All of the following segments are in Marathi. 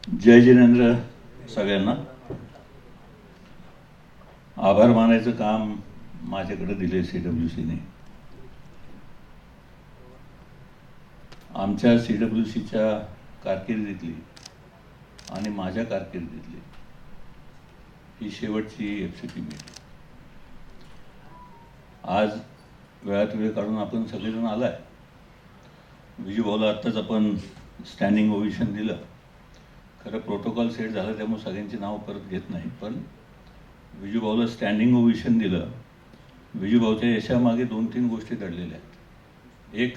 जय जिनेंद्र सगळ्यांना. आभार मानायचं काम माझ्याकडे दिले CWCने. आमच्या CWCच्या कारकिर्दीतली आणि माझ्या कारकिर्दीतली ही शेवटची FCP मीटिंग. आज वेळात वेळ काढून आपण सगळेजण आलाय. विजूभाऊला आत्ताच आपण स्टँडिंग ओव्हेशन दिलं. खरं प्रोटोकॉल सेट झालं त्यामुळे सगळ्यांची नावं परत घेत नाही, पण विजूभाऊला स्टँडिंग ओव्हेशन दिलं. विजूभाऊच्या यशामागे 2-3 गोष्टी दडलेल्या आहेत. एक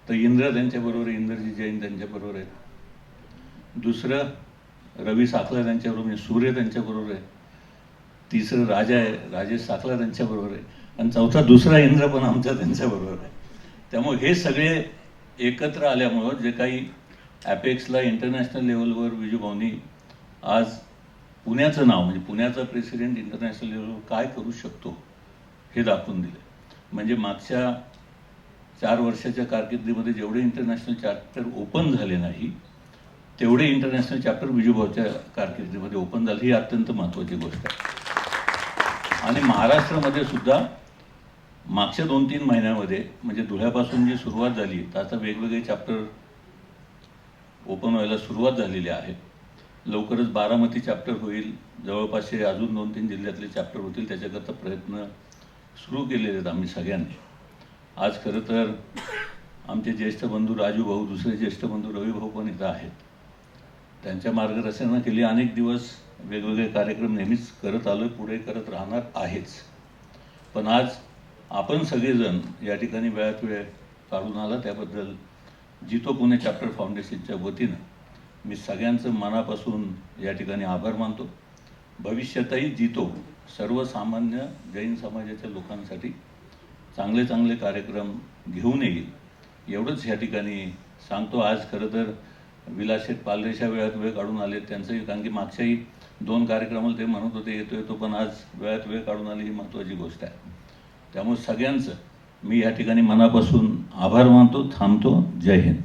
तर इंद्र त्यांच्याबरोबर आहे, इंद्रजी जैन त्यांच्याबरोबर आहेत. दुसरं रवी साखला त्यांच्याबरोबर आहे, सूर्य त्यांच्याबरोबर आहे. तिसरं राजा आहे, राजेश साखला त्यांच्याबरोबर आहे. आणि चौथा दुसरा इंद्र पण आमचा त्यांच्याबरोबर आहे. त्यामुळे हे सगळे एकत्र आल्यामुळं जे काही ॲपेक्सला इंटरनॅशनल लेवलवर विजूभाऊनी आज पुण्याचं नाव, म्हणजे पुण्याचा प्रेसिडेंट इंटरनॅशनल लेवलवर काय करू शकतो हे दाखवून दिले. म्हणजे मागच्या 4 वर्षाच्या कारकिर्दीमध्ये जेवढे इंटरनॅशनल चॅप्टर ओपन झाले नाही तेवढे इंटरनॅशनल चॅप्टर विजूभाऊच्या कारकिर्दीमध्ये ओपन झाले. ही अत्यंत महत्त्वाची गोष्ट आहे. आणि महाराष्ट्रामध्ये सुद्धा मागच्या 2-3 महिन्यामध्ये म्हणजे धुळ्यापासून जी सुरुवात झाली तर आता वेगवेगळे चॅप्टर ओपन व्हायला सुरुवात झालेली आहे. लवकरच बारामती चॅप्टर होईल. जवळपासचे अजून 2-3 जिल्ह्यातले चॅप्टर होतील. त्याच्याकरता प्रयत्न सुरू केलेले आहेत आम्ही सगळ्यांनी. आज खरं तर आमचे ज्येष्ठ बंधू राजू भाऊ, दुसरे ज्येष्ठ बंधू रवी भाऊ पण इथं आहेत. त्यांच्या मार्गदर्शनाखाली अनेक दिवस वेगवेगळे कार्यक्रम नेहमीच करत आलो, पुढे करत राहणार आहेच. पण आज आपण सगळेजण या ठिकाणी वेळात वेळ काढून आला त्याबद्दल जितो पुणे चॅप्टर फाउंडेशनच्या वतीनं मी सगळ्यांचं मनापासून या ठिकाणी आभार मानतो. भविष्यातही जितो सर्वसामान्य जैन समाजाच्या लोकांसाठी चांगले चांगले कार्यक्रम घेऊन येईल एवढंच या ठिकाणी सांगतो. आज खरं तर विलासशेठ पालरेशा वेळात वेळ काढून आले. त्यांचंही कारण की मागच्याही 2 कार्यक्रमाला ते म्हणत होते येतो पण आज वेळात वेळ काढून आले ही महत्त्वाची गोष्ट आहे. त्यामुळे सगळ्यांचं मी या ठिकाणी मनापासून आभार मानतो. थांबतो. जय हिंद.